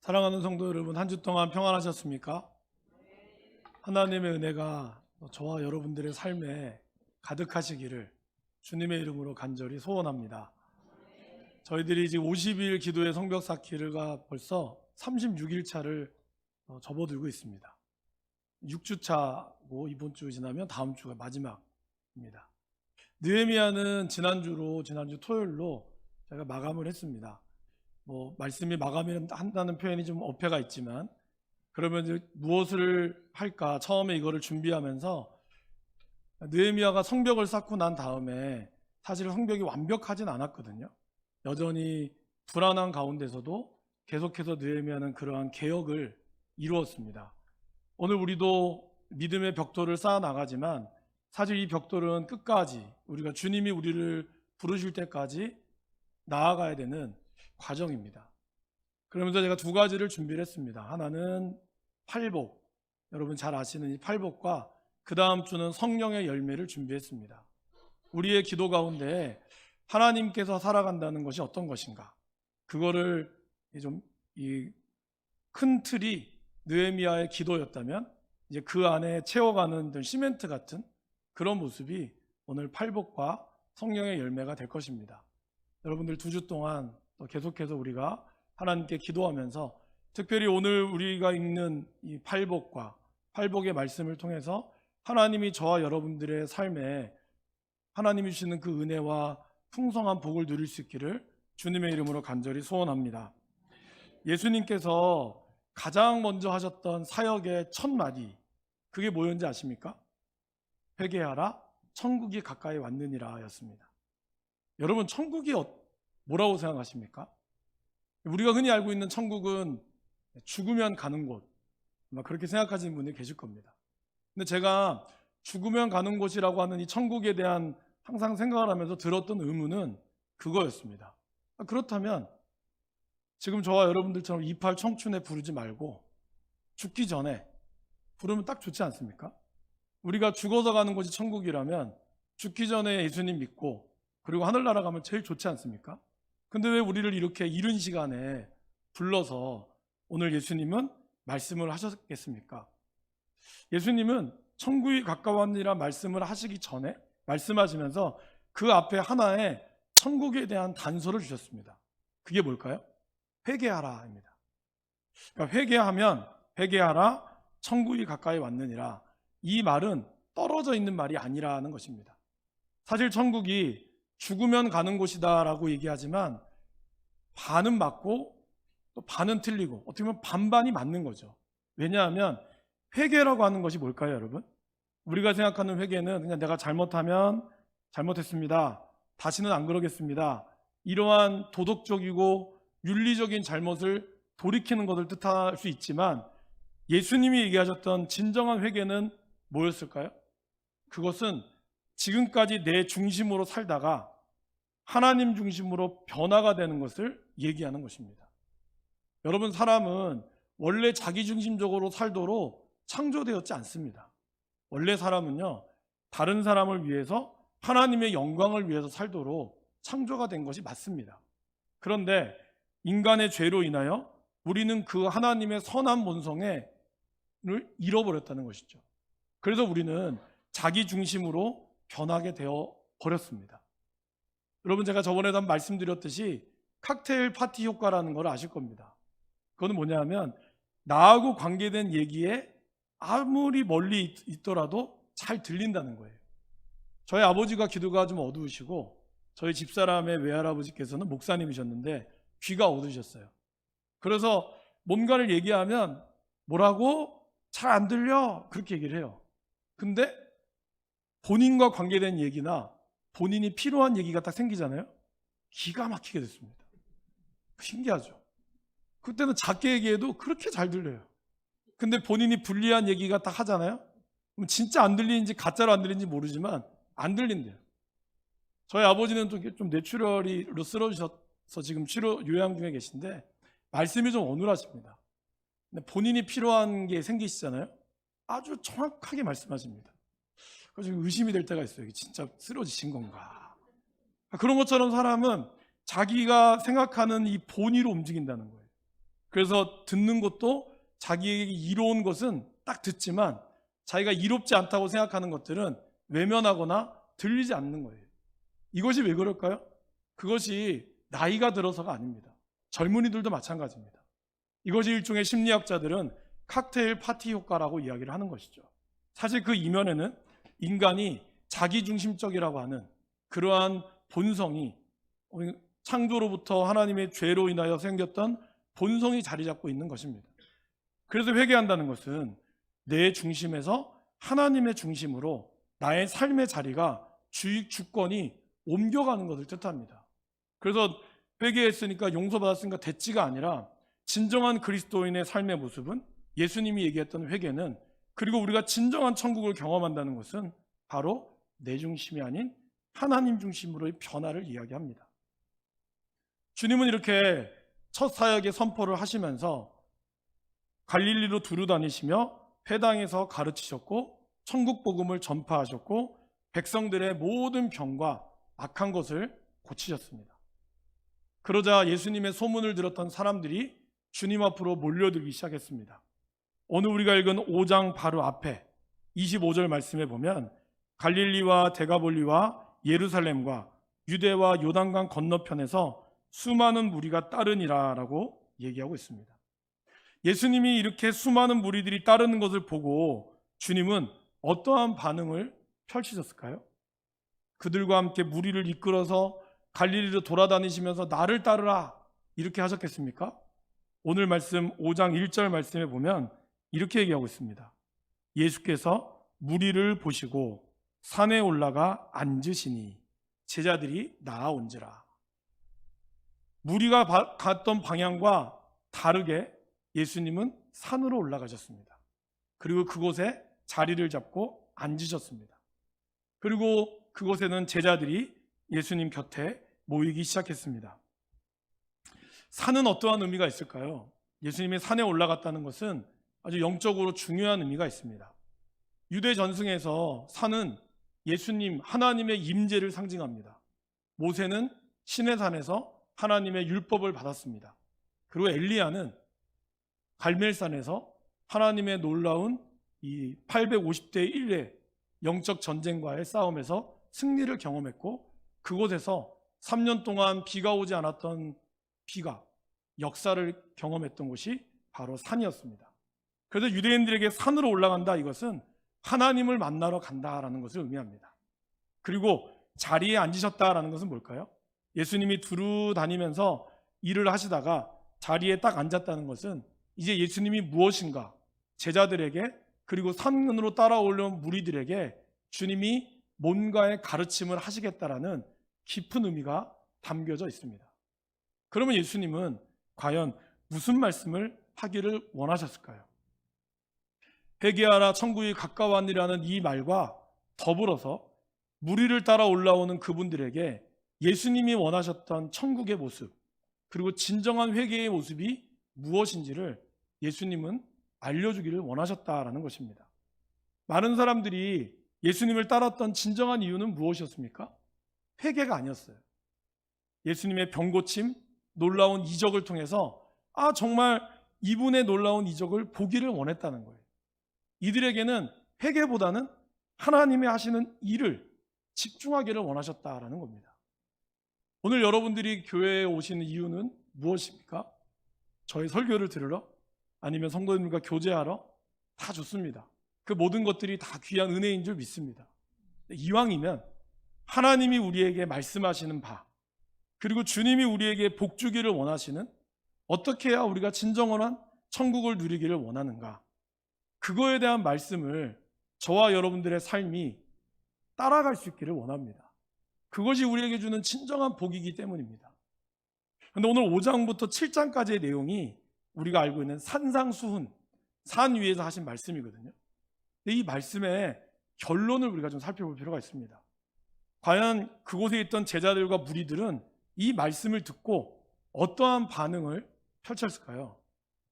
사랑하는 성도 여러분, 한 주 동안 평안하셨습니까? 하나님의 은혜가 저와 여러분들의 삶에 가득하시기를 주님의 이름으로 간절히 소원합니다. 저희들이 지금 50일 기도의 성벽 쌓기가 벌써 36일 차를 접어들고 있습니다. 6주 차고 이번 주 지나면 다음 주가 마지막입니다. 느헤미야는 지난주 토요일로 제가 마감을 했습니다. 말씀이 마감한다는 표현이 좀 어폐가 있지만, 그러면 이제 무엇을 할까 처음에 이거를 준비하면서 느헤미야가 성벽을 쌓고 난 다음에 사실 성벽이 완벽하진 않았거든요. 여전히 불안한 가운데서도 계속해서 느헤미야는 그러한 개혁을 이루었습니다. 오늘 우리도 믿음의 벽돌을 쌓아 나가지만 사실 이 벽돌은 끝까지 우리가 주님이 우리를 부르실 때까지 나아가야 되는 과정입니다. 그러면서 제가 두 가지를 준비를 했습니다. 하나는 팔복, 여러분 잘 아시는 이 팔복과 그 다음 주는 성령의 열매를 준비했습니다. 우리의 기도 가운데 하나님께서 살아간다는 것이 어떤 것인가, 그거를 좀 이 큰 틀이 느헤미야의 기도였다면 이제 그 안에 채워가는 시멘트 같은 그런 모습이 오늘 팔복과 성령의 열매가 될 것입니다. 여러분들 두 주 동안 또 계속해서 우리가 하나님께 기도하면서 특별히 오늘 우리가 읽는 이 팔복과 팔복의 말씀을 통해서 하나님이 저와 여러분들의 삶에 하나님이 주시는 그 은혜와 풍성한 복을 누릴 수 있기를 주님의 이름으로 간절히 소원합니다. 예수님께서 가장 먼저 하셨던 사역의 첫 마디, 그게 뭐였는지 아십니까? 회개하라, 천국이 가까이 왔느니라 였습니다. 여러분, 천국이 뭐라고 생각하십니까? 우리가 흔히 알고 있는 천국은 죽으면 가는 곳, 아마 그렇게 생각하시는 분이 계실 겁니다. 근데 제가 죽으면 가는 곳이라고 하는 이 천국에 대한 항상 생각을 하면서 들었던 의문은 그거였습니다. 그렇다면 지금 저와 여러분들처럼 28 청춘에 부르지 말고 죽기 전에 부르면 딱 좋지 않습니까? 우리가 죽어서 가는 곳이 천국이라면 죽기 전에 예수님 믿고 그리고 하늘나라 가면 제일 좋지 않습니까? 근데 왜 우리를 이렇게 이른 시간에 불러서 오늘 예수님은 말씀을 하셨겠습니까? 예수님은 천국이 가까웠느니라 말씀을 하시기 전에 말씀하시면서 그 앞에 하나의 천국에 대한 단서를 주셨습니다. 그게 뭘까요? 회개하라입니다. 그러니까 회개하라, 천국이 가까이 왔느니라. 이 말은 떨어져 있는 말이 아니라는 것입니다. 사실 천국이 죽으면 가는 곳이다라고 얘기하지만 반은 맞고 또 반은 틀리고 어떻게 보면 반반이 맞는 거죠. 왜냐하면 회개라고 하는 것이 뭘까요, 여러분? 우리가 생각하는 회개는 그냥 내가 잘못하면 잘못했습니다, 다시는 안 그러겠습니다, 이러한 도덕적이고 윤리적인 잘못을 돌이키는 것을 뜻할 수 있지만 예수님이 얘기하셨던 진정한 회개는 뭐였을까요? 그것은 지금까지 내 중심으로 살다가 하나님 중심으로 변화가 되는 것을 얘기하는 것입니다. 여러분, 사람은 원래 자기중심적으로 살도록 창조되었지 않습니다. 원래 사람은요, 다른 사람을 위해서 하나님의 영광을 위해서 살도록 창조가 된 것이 맞습니다. 그런데 인간의 죄로 인하여 우리는 그 하나님의 선한 본성을 잃어버렸다는 것이죠. 그래서 우리는 자기 중심으로 변하게 되어 버렸습니다. 여러분, 제가 저번에도 한번 말씀드렸듯이 칵테일 파티 효과라는 걸 아실 겁니다. 그거는 뭐냐면 나하고 관계된 얘기에 아무리 멀리 있더라도 잘 들린다는 거예요. 저희 아버지가 기도가 좀 어두우시고 저희 집사람의 외할아버지께서는 목사님이셨는데 귀가 어두우셨어요. 그래서 뭔가를 얘기하면 뭐라고? 잘 안 들려? 그렇게 얘기를 해요. 근데 본인과 관계된 얘기나 본인이 필요한 얘기가 딱 생기잖아요. 기가 막히게 됐습니다. 신기하죠? 그때는 작게 얘기해도 그렇게 잘 들려요. 근데 본인이 불리한 얘기가 딱 하잖아요. 그럼 진짜 안 들리는지 가짜로 안 들리는지 모르지만 안 들린대요. 저희 아버지는 좀 뇌출혈로 쓰러지셔서 지금 치료 요양 중에 계신데 말씀이 좀 어눌하십니다. 근데 본인이 필요한 게 생기시잖아요. 아주 정확하게 말씀하십니다. 그래서 의심이 될 때가 있어요. 진짜 쓰러지신 건가? 그런 것처럼 사람은 자기가 생각하는 이 본의로 움직인다는 거예요. 그래서 듣는 것도 자기에게 이로운 것은 딱 듣지만 자기가 이롭지 않다고 생각하는 것들은 외면하거나 들리지 않는 거예요. 이것이 왜 그럴까요? 그것이 나이가 들어서가 아닙니다. 젊은이들도 마찬가지입니다. 이것이 일종의 심리학자들은 칵테일 파티 효과라고 이야기를 하는 것이죠. 사실 그 이면에는 인간이 자기중심적이라고 하는 그러한 본성이 창조로부터 하나님의 죄로 인하여 생겼던 본성이 자리 잡고 있는 것입니다. 그래서 회개한다는 것은 내 중심에서 하나님의 중심으로 나의 삶의 자리가 주권이 옮겨가는 것을 뜻합니다. 그래서 회개했으니까 용서받았으니까 됐지가 아니라 진정한 그리스도인의 삶의 모습은 예수님이 얘기했던 회개는, 그리고 우리가 진정한 천국을 경험한다는 것은 바로 내 중심이 아닌 하나님 중심으로의 변화를 이야기합니다. 주님은 이렇게 첫 사역의 선포를 하시면서 갈릴리로 두루 다니시며 회당에서 가르치셨고 천국 복음을 전파하셨고 백성들의 모든 병과 악한 것을 고치셨습니다. 그러자 예수님의 소문을 들었던 사람들이 주님 앞으로 몰려들기 시작했습니다. 오늘 우리가 읽은 5장 바로 앞에 25절 말씀에 보면 갈릴리와 데가볼리와 예루살렘과 유대와 요단강 건너편에서 수많은 무리가 따르니라 라고 얘기하고 있습니다. 예수님이 이렇게 수많은 무리들이 따르는 것을 보고 주님은 어떠한 반응을 펼치셨을까요? 그들과 함께 무리를 이끌어서 갈릴리로 돌아다니시면서 나를 따르라 이렇게 하셨겠습니까? 오늘 말씀 5장 1절 말씀에 보면 이렇게 얘기하고 있습니다. 예수께서 무리를 보시고 산에 올라가 앉으시니 제자들이 나아온지라. 무리가 갔던 방향과 다르게 예수님은 산으로 올라가셨습니다. 그리고 그곳에 자리를 잡고 앉으셨습니다. 그리고 그곳에는 제자들이 예수님 곁에 모이기 시작했습니다. 산은 어떠한 의미가 있을까요? 예수님이 산에 올라갔다는 것은 아주 영적으로 중요한 의미가 있습니다. 유대 전승에서 산은 예수님, 하나님의 임재를 상징합니다. 모세는 시내산에서 하나님의 율법을 받았습니다. 그리고 엘리야는 갈멜산에서 하나님의 놀라운 이 850대 1의 영적 전쟁과의 싸움에서 승리를 경험했고 그곳에서 3년 동안 비가 오지 않았던 비가 역사를 경험했던 곳이 바로 산이었습니다. 그래서 유대인들에게 산으로 올라간다, 이것은 하나님을 만나러 간다라는 것을 의미합니다. 그리고 자리에 앉으셨다라는 것은 뭘까요? 예수님이 두루 다니면서 일을 하시다가 자리에 딱 앉았다는 것은 이제 예수님이 무엇인가 제자들에게 그리고 산으로 따라올려온 무리들에게 주님이 뭔가의 가르침을 하시겠다라는 깊은 의미가 담겨져 있습니다. 그러면 예수님은 과연 무슨 말씀을 하기를 원하셨을까요? 회개하라 천국이 가까웠니라는 이 말과 더불어서 무리를 따라 올라오는 그분들에게 예수님이 원하셨던 천국의 모습, 그리고 진정한 회개의 모습이 무엇인지를 예수님은 알려주기를 원하셨다라는 것입니다. 많은 사람들이 예수님을 따랐던 진정한 이유는 무엇이었습니까? 회개가 아니었어요. 예수님의 병고침, 놀라운 이적을 통해서 정말 이분의 놀라운 이적을 보기를 원했다는 거예요. 이들에게는 회개보다는 하나님이 하시는 일을 집중하기를 원하셨다라는 겁니다. 오늘 여러분들이 교회에 오시는 이유는 무엇입니까? 저의 설교를 들으러? 아니면 성도님과 교제하러? 다 좋습니다. 그 모든 것들이 다 귀한 은혜인 줄 믿습니다. 이왕이면 하나님이 우리에게 말씀하시는 바, 그리고 주님이 우리에게 복 주기를 원하시는, 어떻게 해야 우리가 진정한 천국을 누리기를 원하는가, 그거에 대한 말씀을 저와 여러분들의 삶이 따라갈 수 있기를 원합니다. 그것이 우리에게 주는 진정한 복이기 때문입니다. 그런데 오늘 5장부터 7장까지의 내용이 우리가 알고 있는 산상수훈, 산 위에서 하신 말씀이거든요. 근데 이 말씀의 결론을 우리가 좀 살펴볼 필요가 있습니다. 과연 그곳에 있던 제자들과 무리들은 이 말씀을 듣고 어떠한 반응을 펼쳤을까요?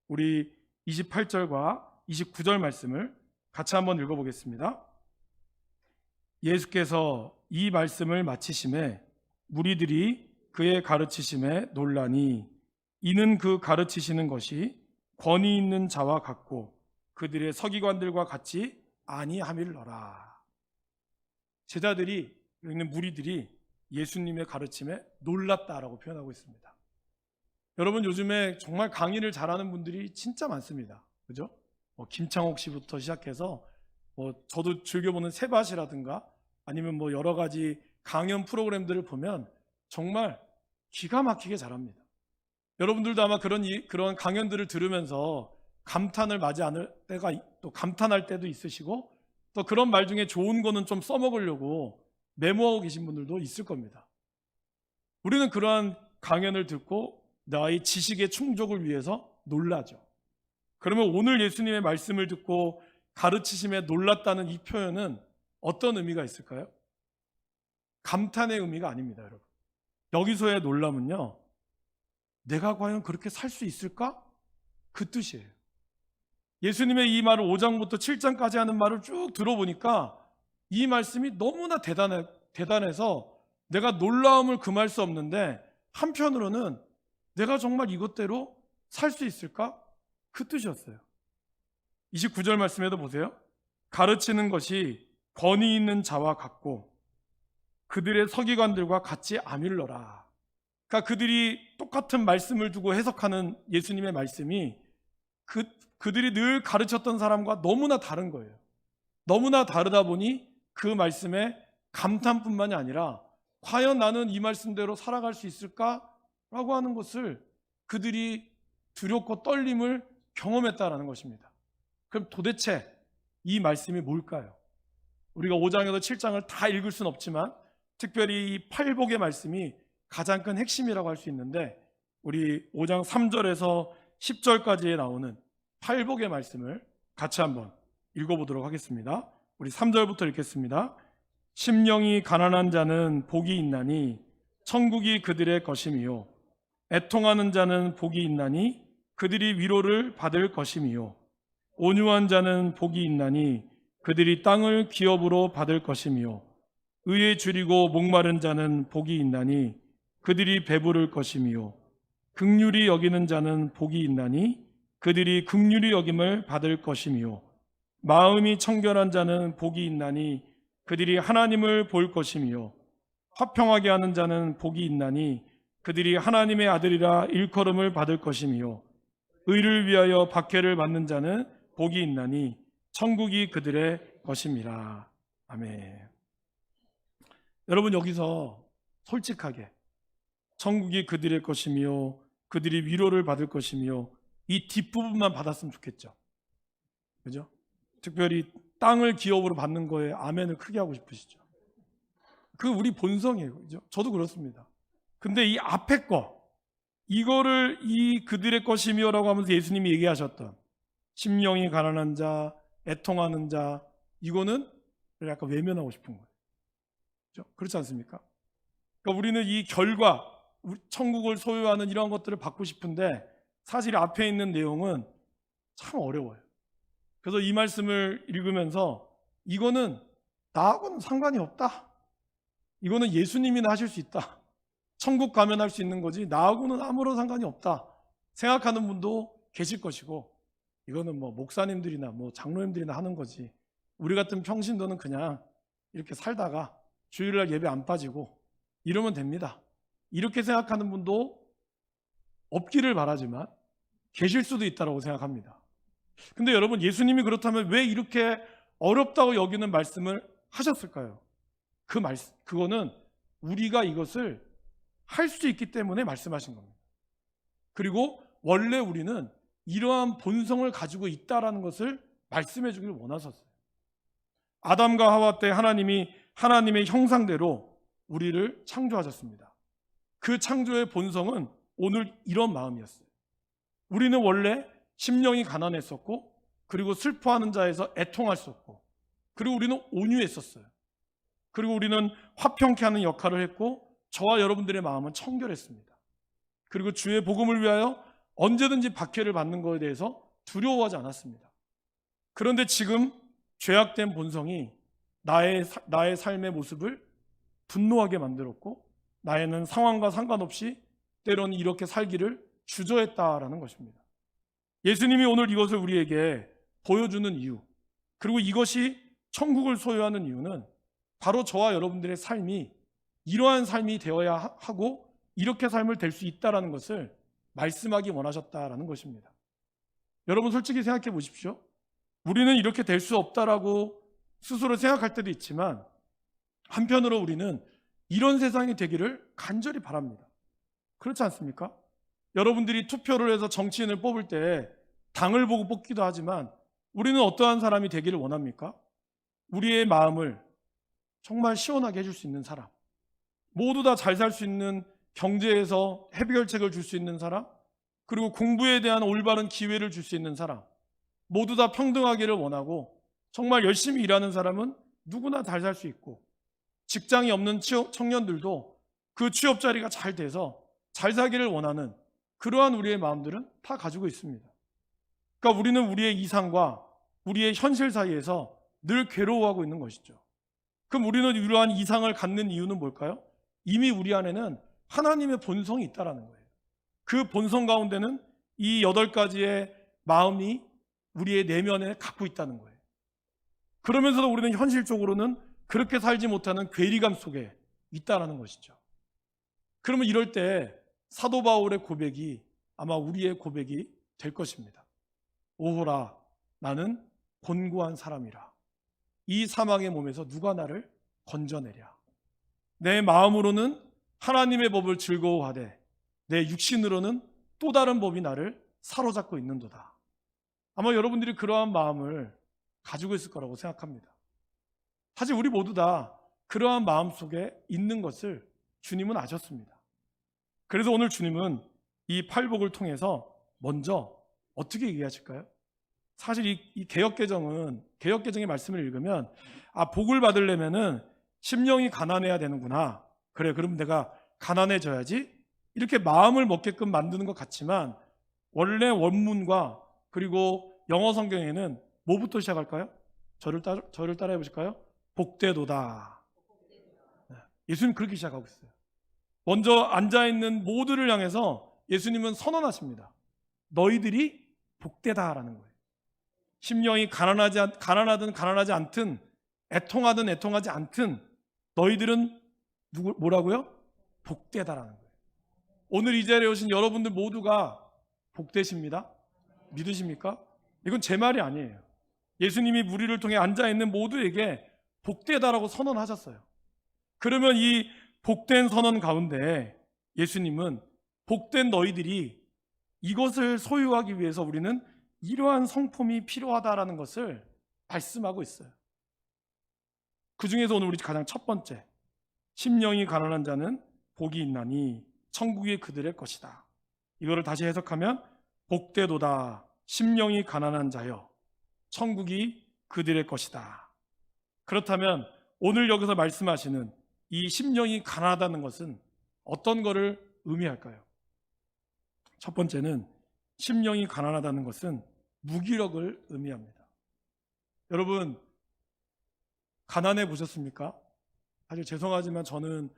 우리 28절과 29절 말씀을 같이 한번 읽어보겠습니다. 예수께서 이 말씀을 마치심에 무리들이 그의 가르치심에 놀라니 이는 그 가르치시는 것이 권위 있는 자와 같고 그들의 서기관들과 같이 아니함일러라. 제자들이, 여기 있는 무리들이 예수님의 가르침에 놀랐다라고 표현하고 있습니다. 여러분, 요즘에 정말 강의를 잘하는 분들이 진짜 많습니다. 그죠? 김창옥 씨부터 시작해서 저도 즐겨보는 세밭이라든가 아니면 여러 가지 강연 프로그램들을 보면 정말 기가 막히게 잘합니다. 여러분들도 아마 그런 강연들을 들으면서 감탄을 맞이 않을 때가, 또 감탄할 때도 있으시고, 또 그런 말 중에 좋은 거는 좀 써먹으려고 메모하고 계신 분들도 있을 겁니다. 우리는 그러한 강연을 듣고 나의 지식의 충족을 위해서 놀라죠. 그러면 오늘 예수님의 말씀을 듣고 가르치심에 놀랐다는 이 표현은 어떤 의미가 있을까요? 감탄의 의미가 아닙니다, 여러분. 여기서의 놀람은요, 내가 과연 그렇게 살 수 있을까? 그 뜻이에요. 예수님의 이 말을 5장부터 7장까지 하는 말을 쭉 들어보니까 이 말씀이 너무나 대단해서 내가 놀라움을 금할 수 없는데, 한편으로는 내가 정말 이것대로 살 수 있을까? 그 뜻이었어요. 29절 말씀에도 보세요. 가르치는 것이 권위 있는 자와 같고 그들의 서기관들과 같이 아밀러라. 그러니까 그들이 똑같은 말씀을 두고 해석하는 예수님의 말씀이 그들이 늘 가르쳤던 사람과 너무나 다른 거예요. 너무나 다르다 보니 그 말씀에 감탄뿐만이 아니라 과연 나는 이 말씀대로 살아갈 수 있을까라고 하는 것을 그들이 두렵고 떨림을 경험했다라는 것입니다. 그럼 도대체 이 말씀이 뭘까요? 우리가 5장에서 7장을 다 읽을 수는 없지만 특별히 이 팔복의 말씀이 가장 큰 핵심이라고 할 수 있는데, 우리 5장 3절에서 10절까지에 나오는 팔복의 말씀을 같이 한번 읽어보도록 하겠습니다. 우리 3절부터 읽겠습니다. 심령이 가난한 자는 복이 있나니 천국이 그들의 것임이요, 애통하는 자는 복이 있나니 그들이 위로를 받을 것임이요, 온유한 자는 복이 있나니 그들이 땅을 기업으로 받을 것임이요, 의에 줄이고 목마른 자는 복이 있나니 그들이 배부를 것임이요, 긍휼히 여기는 자는 복이 있나니 그들이 긍휼히 여김을 받을 것임이요, 마음이 청결한 자는 복이 있나니 그들이 하나님을 볼 것임이요, 화평하게 하는 자는 복이 있나니 그들이 하나님의 아들이라 일컬음을 받을 것임이요, 의를 위하여 박해를 받는 자는 복이 있나니 천국이 그들의 것임이라. 아멘. 여러분, 여기서 솔직하게 천국이 그들의 것이며 그들이 위로를 받을 것이며 이 뒷부분만 받았으면 좋겠죠. 그죠? 특별히 땅을 기업으로 받는 거에 아멘을 크게 하고 싶으시죠. 그 우리 본성이에요. 그죠? 저도 그렇습니다. 근데 이 앞에 거, 이거를 이 그들의 것이며라고 하면서 예수님이 얘기하셨던 심령이 가난한 자, 애통하는 자, 이거는 약간 외면하고 싶은 거예요. 그렇죠? 그렇지 않습니까? 그러니까 우리는 이 결과, 천국을 소유하는 이런 것들을 받고 싶은데 사실 앞에 있는 내용은 참 어려워요. 그래서 이 말씀을 읽으면서 이거는 나하고는 상관이 없다. 이거는 예수님이나 하실 수 있다. 천국 가면 할 수 있는 거지 나하고는 아무런 상관이 없다 생각하는 분도 계실 것이고, 이거는 목사님들이나 장로님들이나 하는 거지 우리 같은 평신도는 그냥 이렇게 살다가 주일날 예배 안 빠지고 이러면 됩니다, 이렇게 생각하는 분도 없기를 바라지만 계실 수도 있다고 생각합니다. 근데 여러분, 예수님이 그렇다면 왜 이렇게 어렵다고 여기는 말씀을 하셨을까요? 그거는 우리가 이것을 할 수 있기 때문에 말씀하신 겁니다. 그리고 원래 우리는 이러한 본성을 가지고 있다라는 것을 말씀해 주기를 원하셨어요. 아담과 하와 때 하나님이 하나님의 형상대로 우리를 창조하셨습니다. 그 창조의 본성은 오늘 이런 마음이었어요. 우리는 원래 심령이 가난했었고, 그리고 슬퍼하는 자에서 애통할 수 없고, 그리고 우리는 온유했었어요. 그리고 우리는 화평케 하는 역할을 했고, 저와 여러분들의 마음은 청결했습니다. 그리고 주의 복음을 위하여 언제든지 박해를 받는 것에 대해서 두려워하지 않았습니다. 그런데 지금 죄악된 본성이 나의 삶의 모습을 분노하게 만들었고, 나에는 상황과 상관없이 때로는 이렇게 살기를 주저했다라는 것입니다. 예수님이 오늘 이것을 우리에게 보여주는 이유, 그리고 이것이 천국을 소유하는 이유는 바로 저와 여러분들의 삶이 이러한 삶이 되어야 하고 이렇게 삶을 될 수 있다는 것을 말씀하기 원하셨다라는 것입니다. 여러분 솔직히 생각해 보십시오. 우리는 이렇게 될 수 없다라고 스스로 생각할 때도 있지만 한편으로 우리는 이런 세상이 되기를 간절히 바랍니다. 그렇지 않습니까? 여러분들이 투표를 해서 정치인을 뽑을 때 당을 보고 뽑기도 하지만 우리는 어떠한 사람이 되기를 원합니까? 우리의 마음을 정말 시원하게 해줄 수 있는 사람, 모두 다 잘 살 수 있는 경제에서 해결책을 줄 수 있는 사람, 그리고 공부에 대한 올바른 기회를 줄 수 있는 사람, 모두 다 평등하기를 원하고 정말 열심히 일하는 사람은 누구나 잘 살 수 있고 직장이 없는 청년들도 그 취업 자리가 잘 돼서 잘 살기를 원하는 그러한 우리의 마음들은 다 가지고 있습니다. 그러니까 우리는 우리의 이상과 우리의 현실 사이에서 늘 괴로워하고 있는 것이죠. 그럼 우리는 이러한 이상을 갖는 이유는 뭘까요? 이미 우리 안에는 하나님의 본성이 있다라는 거예요. 그 본성 가운데는 이 8가지의 마음이 우리의 내면에 갖고 있다는 거예요. 그러면서도 우리는 현실적으로는 그렇게 살지 못하는 괴리감 속에 있다라는 것이죠. 그러면 이럴 때 사도 바울의 고백이 아마 우리의 고백이 될 것입니다. 오호라, 나는 곤고한 사람이라. 이 사망의 몸에서 누가 나를 건져내랴. 내 마음으로는 하나님의 법을 즐거워하되 내 육신으로는 또 다른 법이 나를 사로잡고 있는도다. 아마 여러분들이 그러한 마음을 가지고 있을 거라고 생각합니다. 사실 우리 모두 다 그러한 마음 속에 있는 것을 주님은 아셨습니다. 그래서 오늘 주님은 이 팔복을 통해서 먼저 어떻게 얘기하실까요? 사실 이 개역개정의 말씀을 읽으면 복을 받으려면은 심령이 가난해야 되는구나. 그래, 그럼 내가 가난해져야지. 이렇게 마음을 먹게끔 만드는 것 같지만 원래 원문과 그리고 영어 성경에는 뭐부터 시작할까요? 저를 따라해 보실까요? 복되도다. 예수님 그렇게 시작하고 있어요. 먼저 앉아있는 모두를 향해서 예수님은 선언하십니다. 너희들이 복되다라는 거예요. 심령이 가난하든 가난하지 않든 애통하든 애통하지 않든 너희들은 뭐라고요? 복되다라는 거예요. 오늘 이 자리에 오신 여러분들 모두가 복되십니다. 믿으십니까? 이건 제 말이 아니에요. 예수님이 무리를 통해 앉아있는 모두에게 복되다라고 선언하셨어요. 그러면 이 복된 선언 가운데 예수님은 복된 너희들이 이것을 소유하기 위해서 우리는 이러한 성품이 필요하다라는 것을 말씀하고 있어요. 그 중에서 오늘 우리 가장 첫 번째, 심령이 가난한 자는 복이 있나니 천국이 그들의 것이다. 이거를 다시 해석하면 복되도다 심령이 가난한 자여 천국이 그들의 것이다. 그렇다면 오늘 여기서 말씀하시는 이 심령이 가난하다는 것은 어떤 것을 의미할까요? 첫 번째는 심령이 가난하다는 것은 무기력을 의미합니다. 여러분 가난해 보셨습니까? 사실 죄송하지만 저는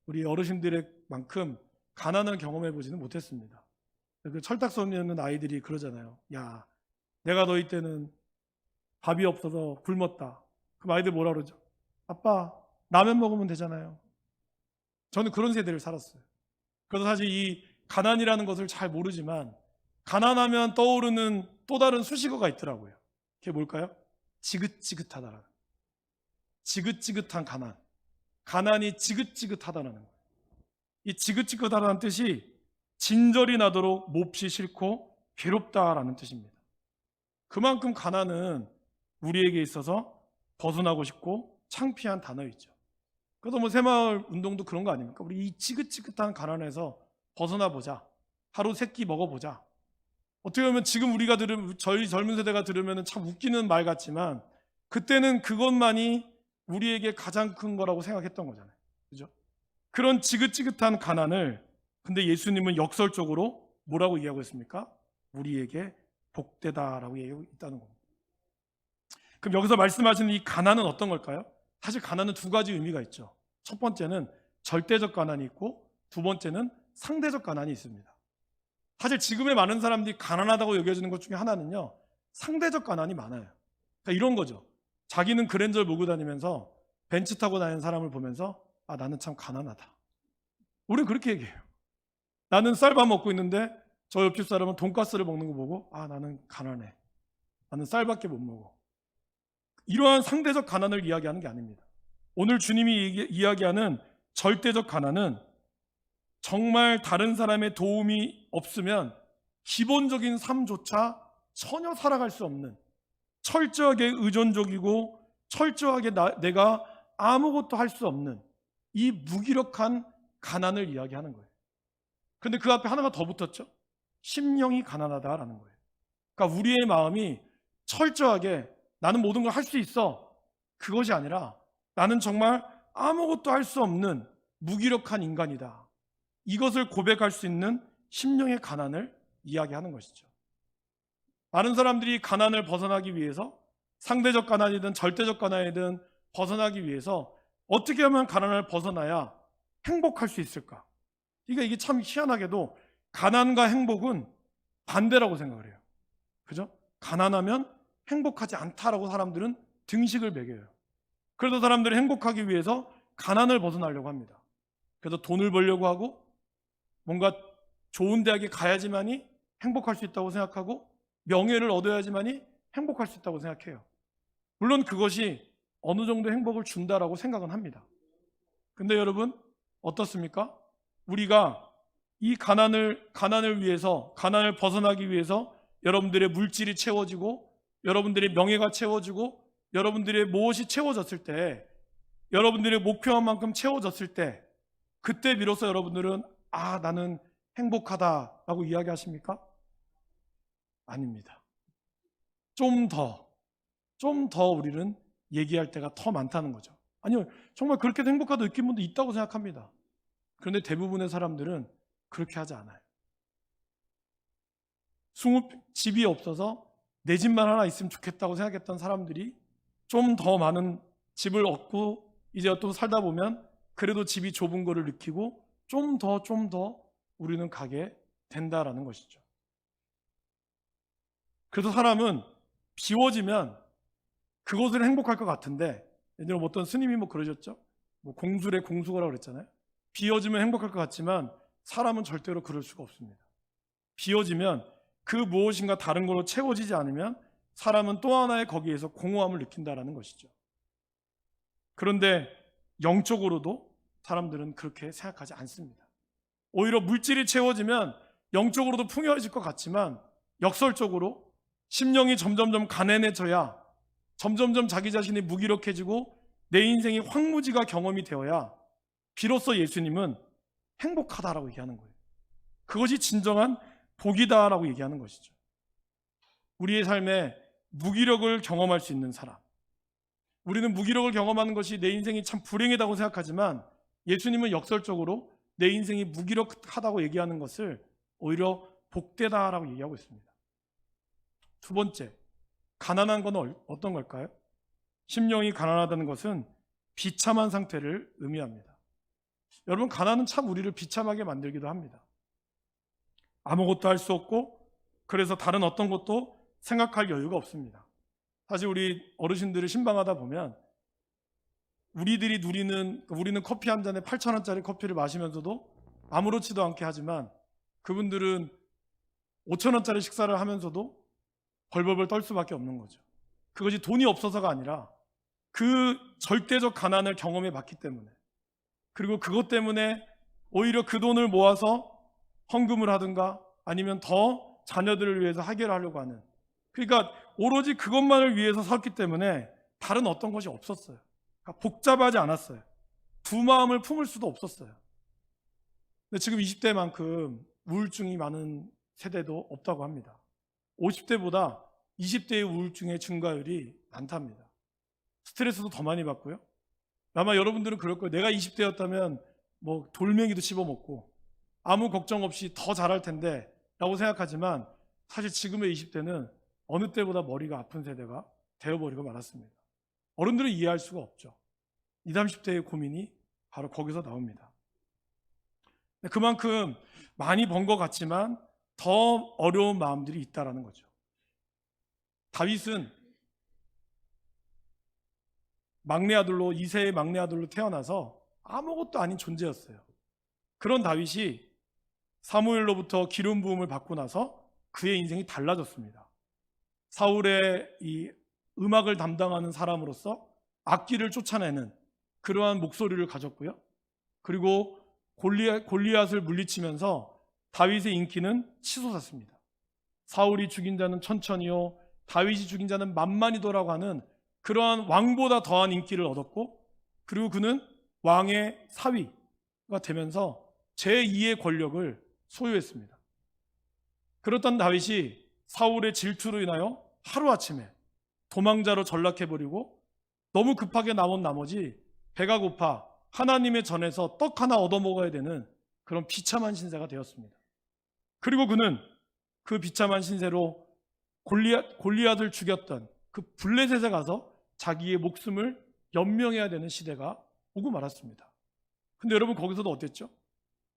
우리 어르신들의 만큼 가난을 경험해 보지는 못했습니다. 그 철딱서니 있는 아이들이 그러잖아요. 야, 내가 너희 때는 밥이 없어서 굶었다. 그럼 아이들 뭐라 그러죠? 아빠, 라면 먹으면 되잖아요. 저는 그런 세대를 살았어요. 그래서 사실 이 가난이라는 것을 잘 모르지만 가난하면 떠오르는 또 다른 수식어가 있더라고요. 그게 뭘까요? 지긋지긋하다라는. 지긋지긋한 가난. 가난이 지긋지긋하다는 거예요. 이 지긋지긋하다는 뜻이 진절이 나도록 몹시 싫고 괴롭다라는 뜻입니다. 그만큼 가난은 우리에게 있어서 벗어나고 싶고 창피한 단어이죠. 그래서 뭐 새마을 운동도 그런 거 아닙니까? 우리 이 지긋지긋한 가난에서 벗어나 보자. 하루 세 끼 먹어보자. 어떻게 보면 지금 우리가 저희 젊은 세대가 들으면 참 웃기는 말 같지만 그때는 그것만이 우리에게 가장 큰 거라고 생각했던 거잖아요. 그죠? 그런 지긋지긋한 가난을 근데 예수님은 역설적으로 뭐라고 얘기하고 있습니까? 우리에게 복되다라고 얘기하고 있다는 겁니다. 그럼 여기서 말씀하시는 이 가난은 어떤 걸까요? 사실 가난은 두 가지 의미가 있죠. 첫 번째는 절대적 가난이 있고 두 번째는 상대적 가난이 있습니다. 사실 지금의 많은 사람들이 가난하다고 여겨지는 것 중에 하나는요, 상대적 가난이 많아요. 그러니까 이런 거죠. 자기는 그랜저를 몰고 다니면서 벤츠 타고 다니는 사람을 보면서 아, 나는 참 가난하다. 우리는 그렇게 얘기해요. 나는 쌀밥 먹고 있는데 저 옆집 사람은 돈가스를 먹는 거 보고 아, 나는 가난해. 나는 쌀밖에 못 먹어. 이러한 상대적 가난을 이야기하는 게 아닙니다. 오늘 주님이 이야기하는 절대적 가난은 정말 다른 사람의 도움이 없으면 기본적인 삶조차 전혀 살아갈 수 없는, 철저하게 의존적이고 철저하게 내가 아무것도 할 수 없는 이 무기력한 가난을 이야기하는 거예요. 그런데 그 앞에 하나가 더 붙었죠. 심령이 가난하다라는 거예요. 그러니까 우리의 마음이 철저하게 나는 모든 걸 할 수 있어, 그것이 아니라 나는 정말 아무것도 할 수 없는 무기력한 인간이다. 이것을 고백할 수 있는 심령의 가난을 이야기하는 것이죠. 많은 사람들이 가난을 벗어나기 위해서, 상대적 가난이든 절대적 가난이든 벗어나기 위해서 어떻게 하면 가난을 벗어나야 행복할 수 있을까? 그러니까 이게 참 희한하게도 가난과 행복은 반대라고 생각을 해요. 그죠? 가난하면 행복하지 않다라고 사람들은 등식을 매겨요. 그래서 사람들이 행복하기 위해서 가난을 벗어나려고 합니다. 그래서 돈을 벌려고 하고 뭔가 좋은 대학에 가야지만이 행복할 수 있다고 생각하고 명예를 얻어야지만이 행복할 수 있다고 생각해요. 물론 그것이 어느 정도 행복을 준다라고 생각은 합니다. 근데 여러분 어떻습니까? 우리가 이 가난을 위해서, 가난을 벗어나기 위해서 여러분들의 물질이 채워지고 여러분들의 명예가 채워지고 여러분들의 무엇이 채워졌을 때, 여러분들의 목표한 만큼 채워졌을 때, 그때 비로소 여러분들은 아, 나는 행복하다라고 이야기하십니까? 아닙니다. 좀 더 우리는 얘기할 때가 더 많다는 거죠. 아니요, 정말 그렇게 행복하다 느낀 분도 있다고 생각합니다. 그런데 대부분의 사람들은 그렇게 하지 않아요. 집이 없어서 내 집만 하나 있으면 좋겠다고 생각했던 사람들이 좀 더 많은 집을 얻고 이제 또 살다 보면 그래도 집이 좁은 거를 느끼고 좀 더 우리는 가게 된다라는 것이죠. 그래서 사람은 비워지면 그것을 행복할 것 같은데, 예를 들어 어떤 스님이 그러셨죠. 공술의 공수거라고 그랬잖아요. 비워지면 행복할 것 같지만 사람은 절대로 그럴 수가 없습니다. 비워지면 그 무엇인가 다른 걸로 채워지지 않으면 사람은 또 하나의 거기에서 공허함을 느낀다라는 것이죠. 그런데 영적으로도 사람들은 그렇게 생각하지 않습니다. 오히려 물질이 채워지면 영적으로도 풍요해질 것 같지만 역설적으로 심령이 점점점 가난해져야, 점점점 자기 자신이 무기력해지고 내 인생이 황무지가 경험이 되어야 비로소 예수님은 행복하다라고 얘기하는 거예요. 그것이 진정한 복이다라고 얘기하는 것이죠. 우리의 삶에 무기력을 경험할 수 있는 사람, 우리는 무기력을 경험하는 것이 내 인생이 참 불행하다고 생각하지만 예수님은 역설적으로 내 인생이 무기력하다고 얘기하는 것을 오히려 복되다라고 얘기하고 있습니다. 두 번째, 가난한 건 어떤 걸까요? 심령이 가난하다는 것은 비참한 상태를 의미합니다. 여러분, 가난은 참 우리를 비참하게 만들기도 합니다. 아무것도 할 수 없고 그래서 다른 어떤 것도 생각할 여유가 없습니다. 사실 우리 어르신들을 신방하다 보면 우리는 커피 한 잔에 8,000원짜리 커피를 마시면서도 아무렇지도 않게 하지만 그분들은 5,000원짜리 식사를 하면서도 벌벌벌 떨 수밖에 없는 거죠. 그것이 돈이 없어서가 아니라 그 절대적 가난을 경험해 봤기 때문에, 그리고 그것 때문에 오히려 그 돈을 모아서 헌금을 하든가 아니면 더 자녀들을 위해서 해결하려고 하는, 그러니까 오로지 그것만을 위해서 섰기 때문에 다른 어떤 것이 없었어요. 그러니까 복잡하지 않았어요. 두 마음을 품을 수도 없었어요. 근데 지금 20대만큼 우울증이 많은 세대도 없다고 합니다. 50대보다 20대의 우울증의 증가율이 많답니다. 스트레스도 더 많이 받고요. 아마 여러분들은 그럴 거예요. 내가 20대였다면 돌멩이도 씹어먹고 아무 걱정 없이 더 잘할 텐데 라고 생각하지만 사실 지금의 20대는 어느 때보다 머리가 아픈 세대가 되어버리고 말았습니다. 어른들은 이해할 수가 없죠. 20, 30대의 고민이 바로 거기서 나옵니다. 그만큼 많이 번 것 같지만 더 어려운 마음들이 있다라는 거죠. 다윗은 막내 아들로, 이세의 막내 아들로 태어나서 아무것도 아닌 존재였어요. 그런 다윗이 사무엘로부터 기름 부음을 받고 나서 그의 인생이 달라졌습니다. 사울의 이 음악을 담당하는 사람으로서 악기를 쫓아내는 그러한 목소리를 가졌고요. 그리고 골리앗을 물리치면서 다윗의 인기는 치솟았습니다. 사울이 죽인 자는 천천히요, 다윗이 죽인 자는 만만히도라고 하는 그러한 왕보다 더한 인기를 얻었고, 그리고 그는 왕의 사위가 되면서 제2의 권력을 소유했습니다. 그렇던 다윗이 사울의 질투로 인하여 하루아침에 도망자로 전락해버리고 너무 급하게 나온 나머지 배가 고파 하나님의 전에서 떡 하나 얻어먹어야 되는 그런 비참한 신세가 되었습니다. 그리고 그는 그 비참한 신세로 골리앗을 죽였던 그 블레셋에 가서 자기의 목숨을 연명해야 되는 시대가 오고 말았습니다. 근데 여러분, 거기서도 어땠죠?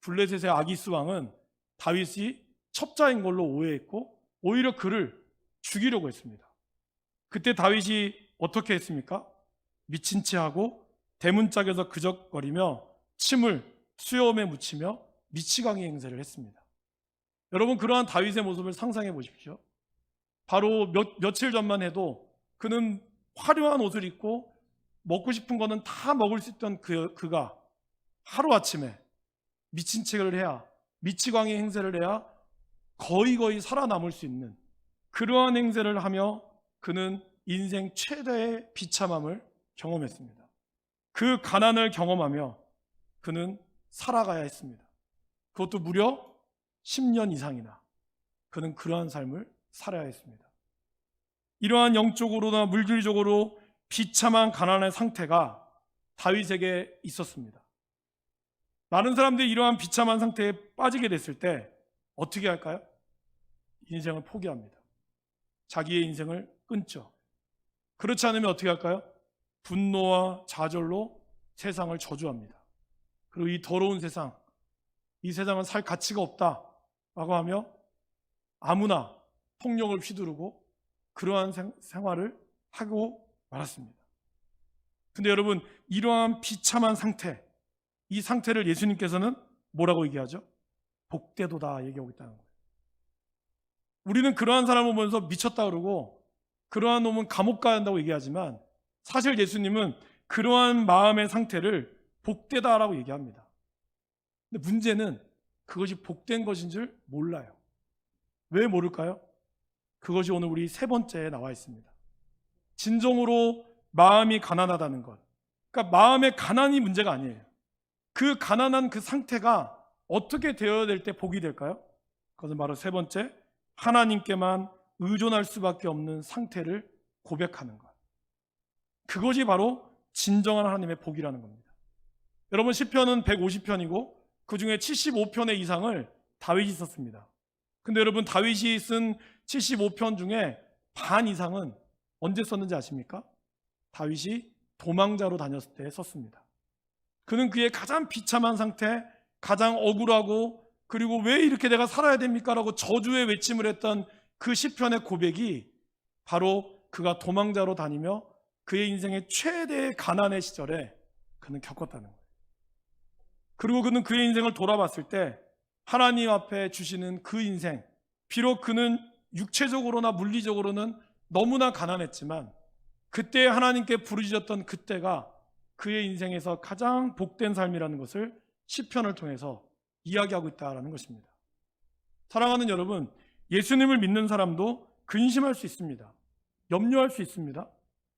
블레셋의 아기스 왕은 다윗이 첩자인 걸로 오해했고 오히려 그를 죽이려고 했습니다. 그때 다윗이 어떻게 했습니까? 미친 채 하고 대문짝에서 그적거리며 침을 수염에 묻히며 미치광이 행세를 했습니다. 여러분, 그러한 다윗의 모습을 상상해 보십시오. 바로 며칠 전만 해도 그는 화려한 옷을 입고 먹고 싶은 거는 다 먹을 수 있던 그가 하루아침에 미친 척을 해야, 미치광이 행세를 해야 거의 살아남을 수 있는 그러한 행세를 하며 그는 인생 최대의 비참함을 경험했습니다. 그 가난을 경험하며 그는 살아가야 했습니다. 그것도 무려 10년 이상이나 그는 그러한 삶을 살아야 했습니다. 이러한 영적으로나 물질적으로 비참한 가난의 상태가 다윗에게 있었습니다. 많은 사람들이 이러한 비참한 상태에 빠지게 됐을 때 어떻게 할까요? 인생을 포기합니다. 자기의 인생을 끊죠. 그렇지 않으면 어떻게 할까요? 분노와 좌절로 세상을 저주합니다. 그리고 이 더러운 세상, 이 세상은 살 가치가 없다라고 하며 아무나 폭력을 휘두르고 그러한 생활을 하고 말았습니다. 근데 여러분, 이러한 비참한 상태, 이 상태를 예수님께서는 뭐라고 얘기하죠? 복되도다 얘기하고 있다는 거예요. 우리는 그러한 사람을 보면서 미쳤다 그러고 그러한 놈은 감옥 가야 한다고 얘기하지만 사실 예수님은 그러한 마음의 상태를 복되다라고 얘기합니다. 근데 문제는 그것이 복된 것인 줄 몰라요. 왜 모를까요? 그것이 오늘 우리 세 번째에 나와 있습니다. 진정으로 마음이 가난하다는 것. 그러니까 마음의 가난이 문제가 아니에요. 그 가난한 그 상태가 어떻게 되어야 될 때 복이 될까요? 그것은 바로 세 번째, 하나님께만 의존할 수밖에 없는 상태를 고백하는 것. 그것이 바로 진정한 하나님의 복이라는 겁니다. 여러분, 시편은 150편이고 그 중에 75편의 이상을 다윗이 썼습니다. 근데 여러분, 다윗이 쓴 75편 중에 반 이상은 언제 썼는지 아십니까? 다윗이 도망자로 다녔을 때 썼습니다. 그는 그의 가장 비참한 상태, 가장 억울하고 그리고 왜 이렇게 내가 살아야 됩니까? 라고 저주의 외침을 했던 그 시편의 고백이 바로 그가 도망자로 다니며 그의 인생의 최대의 가난의 시절에 그는 겪었다는 거예요. 그리고 그는 그의 인생을 돌아봤을 때 하나님 앞에 주시는 그 인생, 비록 그는 육체적으로나 물리적으로는 너무나 가난했지만 그때 하나님께 부르짖었던 그때가 그의 인생에서 가장 복된 삶이라는 것을 시편을 통해서 이야기하고 있다는 것입니다. 사랑하는 여러분, 예수님을 믿는 사람도 근심할 수 있습니다. 염려할 수 있습니다.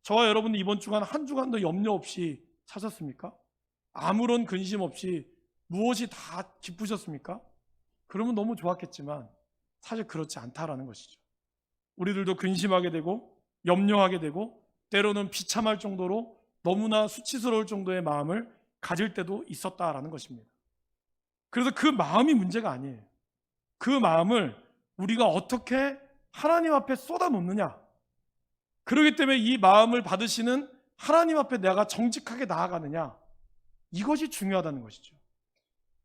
저와 여러분은 이번 주간 한 주간도 염려 없이 사셨습니까? 아무런 근심 없이 무엇이 다 기쁘셨습니까? 그러면 너무 좋았겠지만 사실 그렇지 않다라는 것이죠. 우리들도 근심하게 되고 염려하게 되고 때로는 비참할 정도로 너무나 수치스러울 정도의 마음을 가질 때도 있었다라는 것입니다. 그래서 그 마음이 문제가 아니에요. 그 마음을 우리가 어떻게 하나님 앞에 쏟아놓느냐. 그렇기 때문에 이 마음을 받으시는 하나님 앞에 내가 정직하게 나아가느냐. 이것이 중요하다는 것이죠.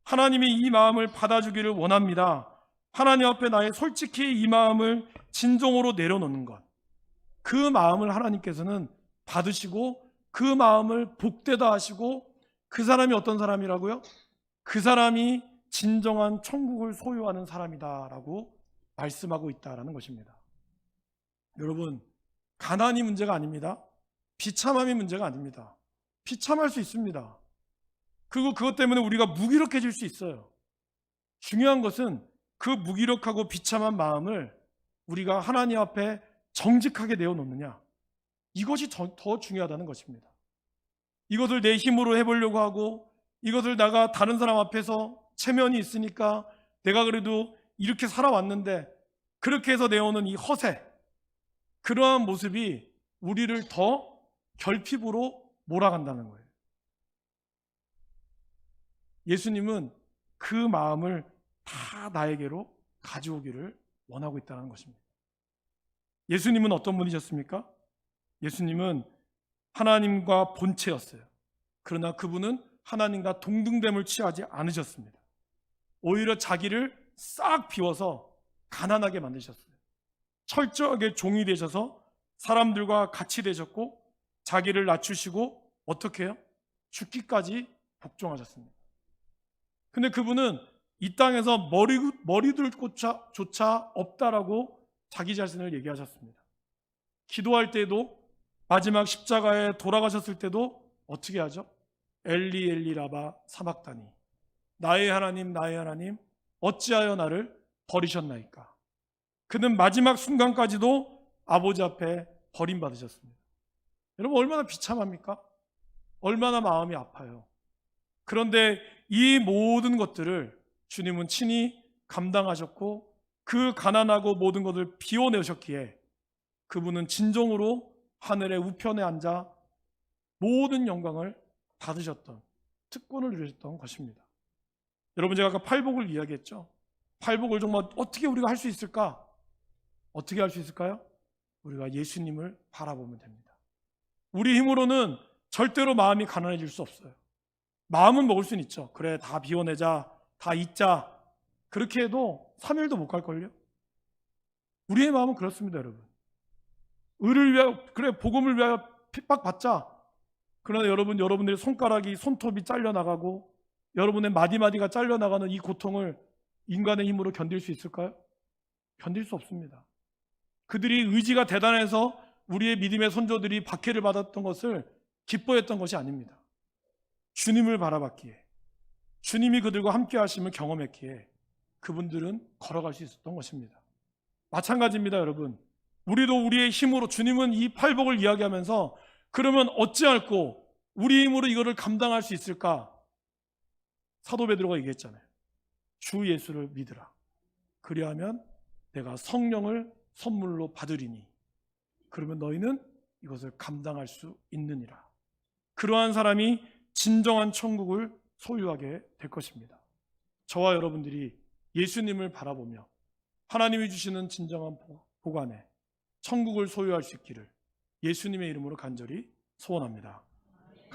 하나님이 이 마음을 받아주기를 원합니다. 하나님 앞에 나의 솔직히 이 마음을 진정으로 내려놓는 것, 그 마음을 하나님께서는 받으시고 그 마음을 복되다 하시고, 그 사람이 어떤 사람이라고요? 그 사람이 진정한 천국을 소유하는 사람이다라고 말씀하고 있다라는 것입니다. 여러분, 가난이 문제가 아닙니다. 비참함이 문제가 아닙니다. 비참할 수 있습니다. 그리고 그것 때문에 우리가 무기력해질 수 있어요. 중요한 것은 그 무기력하고 비참한 마음을 우리가 하나님 앞에 정직하게 내어놓느냐, 이것이 더 중요하다는 것입니다. 이것을 내 힘으로 해보려고 하고, 이것을 내가 다른 사람 앞에서 체면이 있으니까 내가 그래도 이렇게 살아왔는데, 그렇게 해서 내오는 이 허세, 그러한 모습이 우리를 더 결핍으로 몰아간다는 거예요. 예수님은 그 마음을 다 나에게로 가져오기를 원하고 있다는 것입니다. 예수님은 어떤 분이셨습니까? 예수님은 하나님과 본체였어요. 그러나 그분은 하나님과 동등됨을 취하지 않으셨습니다. 오히려 자기를 싹 비워서 가난하게 만드셨어요. 철저하게 종이 되셔서 사람들과 같이 되셨고, 자기를 낮추시고 어떻게 해요? 죽기까지 복종하셨습니다. 근데 그분은 이 땅에서 머리둘조차 없다라고 자기 자신을 얘기하셨습니다. 기도할 때도, 마지막 십자가에 돌아가셨을 때도 어떻게 하죠? 엘리 엘리 라바 사박다니, 나의 하나님 나의 하나님 어찌하여 나를 버리셨나이까. 그는 마지막 순간까지도 아버지 앞에 버림받으셨습니다. 여러분, 얼마나 비참합니까? 얼마나 마음이 아파요. 그런데 이 모든 것들을 주님은 친히 감당하셨고, 그 가난하고 모든 것을 비워내셨기에 그분은 진정으로 하늘의 우편에 앉아 모든 영광을 받으셨던, 특권을 누리셨던 것입니다. 여러분, 제가 아까 팔복을 이야기했죠. 팔복을 정말 어떻게 우리가 할 수 있을까? 어떻게 할 수 있을까요? 우리가 예수님을 바라보면 됩니다. 우리 힘으로는 절대로 마음이 가난해질 수 없어요. 마음은 먹을 수는 있죠. 그래, 다 비워내자, 다 잊자. 그렇게 해도 3일도 못 갈걸요? 우리의 마음은 그렇습니다, 여러분. 의를 위하여, 그래, 복음을 위하여 핍박받자. 그러나 여러분, 여러분들의 손가락이, 손톱이 잘려나가고 여러분의 마디마디가 잘려나가는 이 고통을 인간의 힘으로 견딜 수 있을까요? 견딜 수 없습니다. 그들이 의지가 대단해서 우리의 믿음의 선조들이 박해를 받았던 것을 기뻐했던 것이 아닙니다. 주님을 바라봤기에, 주님이 그들과 함께 하심을 경험했기에 그분들은 걸어갈 수 있었던 것입니다. 마찬가지입니다, 여러분. 우리도 우리의 힘으로, 주님은 이 팔복을 이야기하면서 그러면 어찌할꼬 우리 힘으로 이거를 감당할 수 있을까? 사도 베드로가 얘기했잖아요. 주 예수를 믿으라. 그리하면 내가 성령을 선물로 받으리니 그러면 너희는 이것을 감당할 수 있느니라. 그러한 사람이 진정한 천국을 소유하게 될 것입니다. 저와 여러분들이 예수님을 바라보며 하나님이 주시는 진정한 복 안에 천국을 소유할 수 있기를 예수님의 이름으로 간절히 소원합니다.